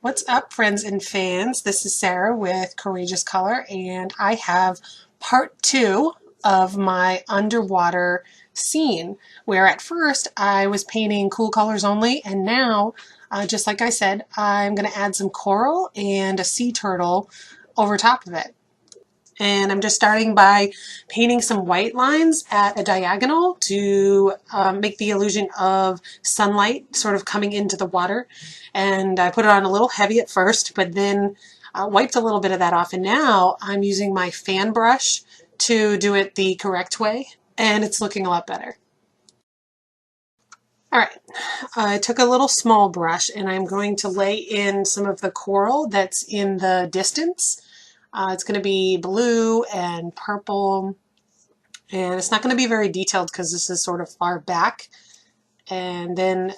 What's up, friends and fans? This is Sarah with Courageous Color, and I have part 2 of my underwater scene, where at first I was painting cool colors only, and now, just like I said, I'm going to add some coral and a sea turtle over top of it. And I'm just starting by painting some white lines at a diagonal to make the illusion of sunlight sort of coming into the water. And I put it on a little heavy at first, but then wiped a little bit of that off. And now I'm using my fan brush to do it the correct way, and it's looking a lot better. All right, I took a little small brush and I'm going to lay in some of the coral that's in the distance. It's going to be blue and purple, and it's not going to be very detailed because this is sort of far back. And then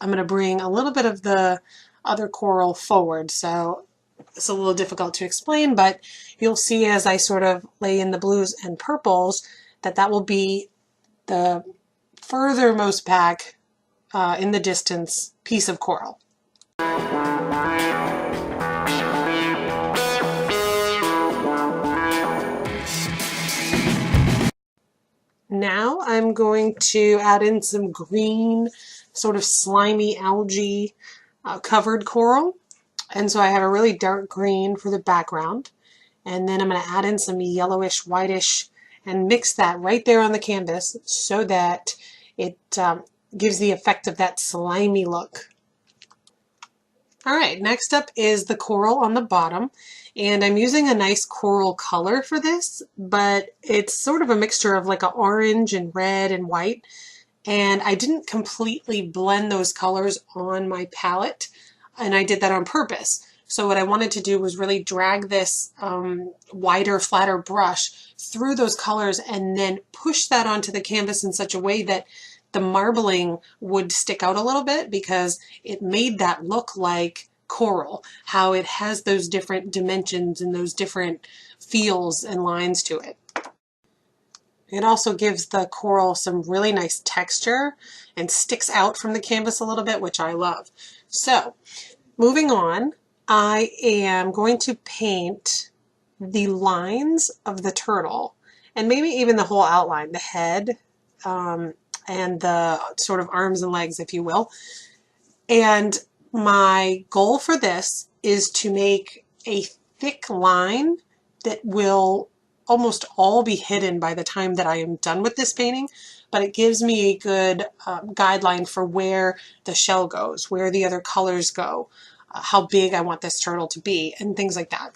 I'm going to bring a little bit of the other coral forward, so it's a little difficult to explain, but you'll see as I sort of lay in the blues and purples that will be the furthermost back in the distance piece of coral. Now I'm going to add in some green, sort of slimy algae covered coral. And so I have a really dark green for the background. And then I'm going to add in some yellowish, whitish, and mix that right there on the canvas so that it gives the effect of that slimy look. All right, next up is the coral on the bottom, and I'm using a nice coral color for this, but it's sort of a mixture of like an orange and red and white, and I didn't completely blend those colors on my palette, and I did that on purpose. So what I wanted to do was really drag this wider, flatter brush through those colors and then push that onto the canvas in such a way that the marbling would stick out a little bit, because it made that look like coral, how it has those different dimensions and those different feels and lines to it. It also gives the coral some really nice texture and sticks out from the canvas a little bit, which I love. So moving on, I am going to paint the lines of the turtle and maybe even the whole outline, the head, and the sort of arms and legs, if you will. And my goal for this is to make a thick line that will almost all be hidden by the time that I am done with this painting, but it gives me a good guideline for where the shell goes, where the other colors go, how big I want this turtle to be, and things like that.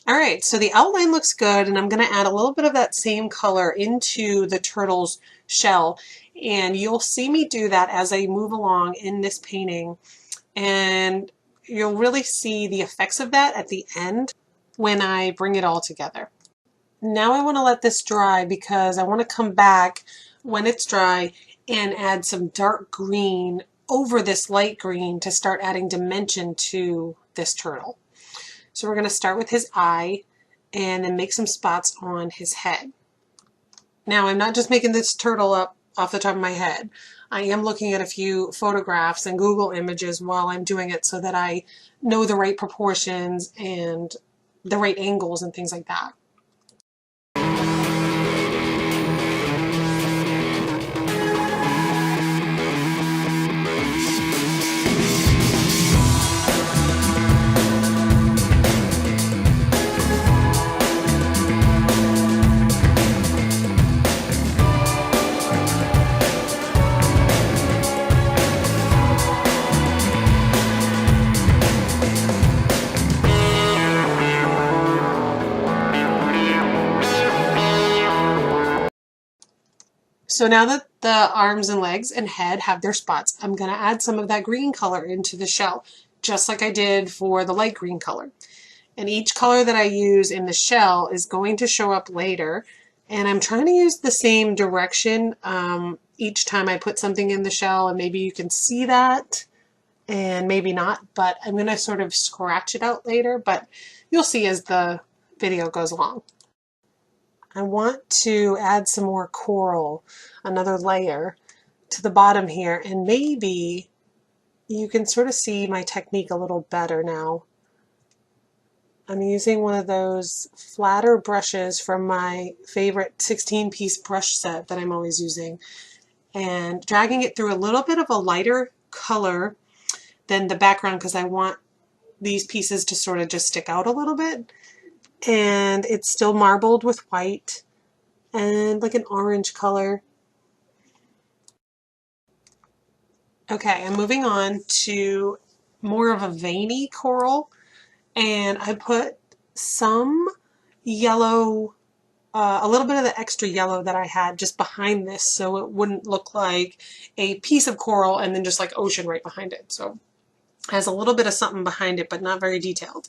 Alright, so the outline looks good, and I'm going to add a little bit of that same color into the turtle's shell, and you'll see me do that as I move along in this painting, and you'll really see the effects of that at the end when I bring it all together. Now I want to let this dry because I want to come back when it's dry and add some dark green over this light green to start adding dimension to this turtle. So we're going to start with his eye and then make some spots on his head. Now I'm not just making this turtle up off the top of my head. I am looking at a few photographs and Google images while I'm doing it so that I know the right proportions and the right angles and things like that. So now that the arms and legs and head have their spots, I'm going to add some of that green color into the shell, just like I did for the light green color. And each color that I use in the shell is going to show up later. And I'm trying to use the same direction each time I put something in the shell, and maybe you can see that and maybe not, but I'm going to sort of scratch it out later, but you'll see as the video goes along. I want to add some more coral, another layer to the bottom here, and maybe you can sort of see my technique a little better now. I'm using one of those flatter brushes from my favorite 16-piece brush set that I'm always using, and dragging it through a little bit of a lighter color than the background because I want these pieces to sort of just stick out a little bit. And it's still marbled with white and like an orange color. Okay, I'm moving on to more of a veiny coral, and I put some yellow, a little bit of the extra yellow that I had just behind this so it wouldn't look like a piece of coral and then just like ocean right behind it. So it has a little bit of something behind it, but not very detailed.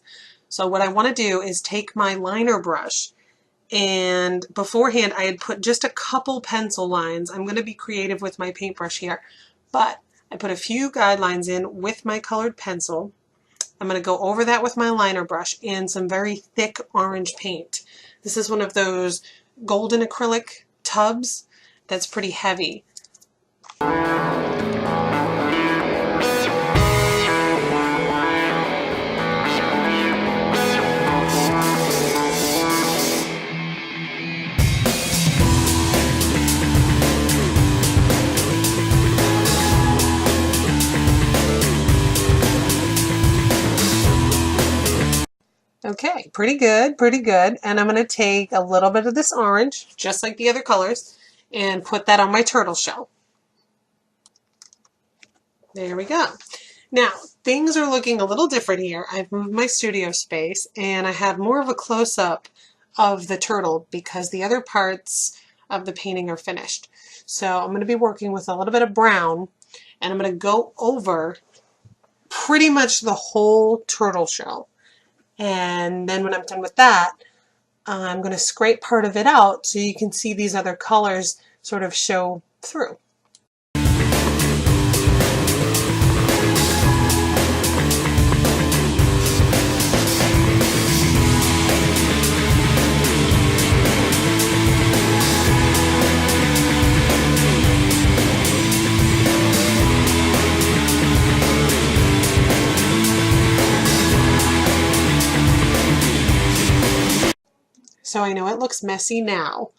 So what I want to do is take my liner brush, and beforehand I had put just a couple pencil lines. I'm going to be creative with my paintbrush here, but I put a few guidelines in with my colored pencil. I'm going to go over that with my liner brush and some very thick orange paint. This is one of those golden acrylic tubs that's pretty heavy. Okay, pretty good, pretty good. And I'm going to take a little bit of this orange, just like the other colors, and put that on my turtle shell. There we go. Now, things are looking a little different here. I've moved my studio space, and I have more of a close-up of the turtle because the other parts of the painting are finished. So I'm going to be working with a little bit of brown, and I'm going to go over pretty much the whole turtle shell. And then when I'm done with that, I'm going to scrape part of it out so you can see these other colors sort of show through. So I know it looks messy now,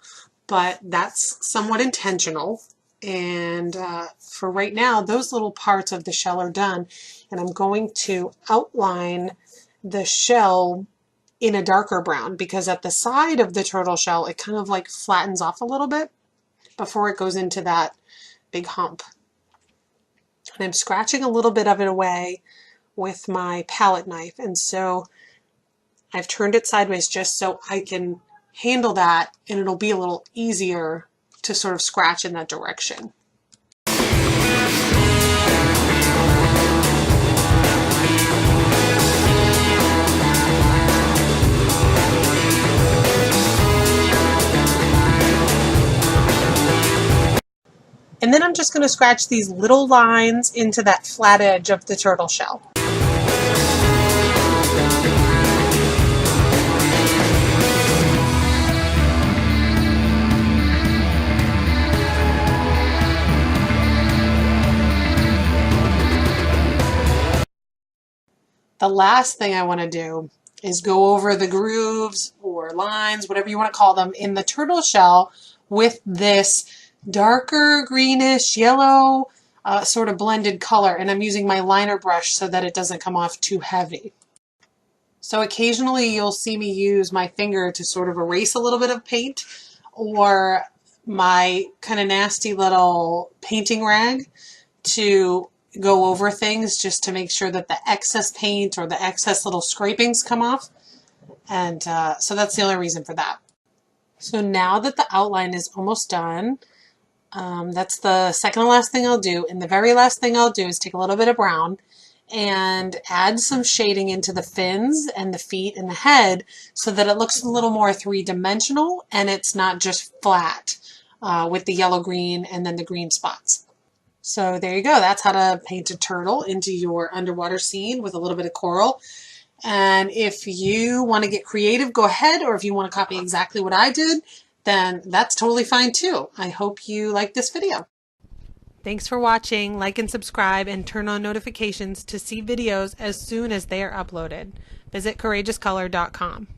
but that's somewhat intentional. And for right now, those little parts of the shell are done. And I'm going to outline the shell in a darker brown because at the side of the turtle shell, it kind of like flattens off a little bit before it goes into that big hump. And I'm scratching a little bit of it away with my palette knife. And so I've turned it sideways just so I can handle that, and it'll be a little easier to sort of scratch in that direction. And then I'm just going to scratch these little lines into that flat edge of the turtle shell. The last thing I want to do is go over the grooves or lines, whatever you want to call them, in the turtle shell with this darker greenish yellow sort of blended color. And I'm using my liner brush so that it doesn't come off too heavy. So occasionally you'll see me use my finger to sort of erase a little bit of paint, or my kind of nasty little painting rag to go over things just to make sure that the excess paint or the excess little scrapings come off. And so that's the only reason for that. So now that the outline is almost done, That's the second to last thing I'll do. And the very last thing I'll do is take a little bit of brown and add some shading into the fins and the feet and the head so that it looks a little more three-dimensional and it's not just flat with the yellow, green, and then the green spots. So there you go. That's how to paint a turtle into your underwater scene with a little bit of coral. And if you want to get creative, go ahead. Or if you want to copy exactly what I did, then that's totally fine too. I hope you like this video. Thanks for watching. Like and subscribe and turn on notifications to see videos as soon as they are uploaded. Visit courageouscolor.com.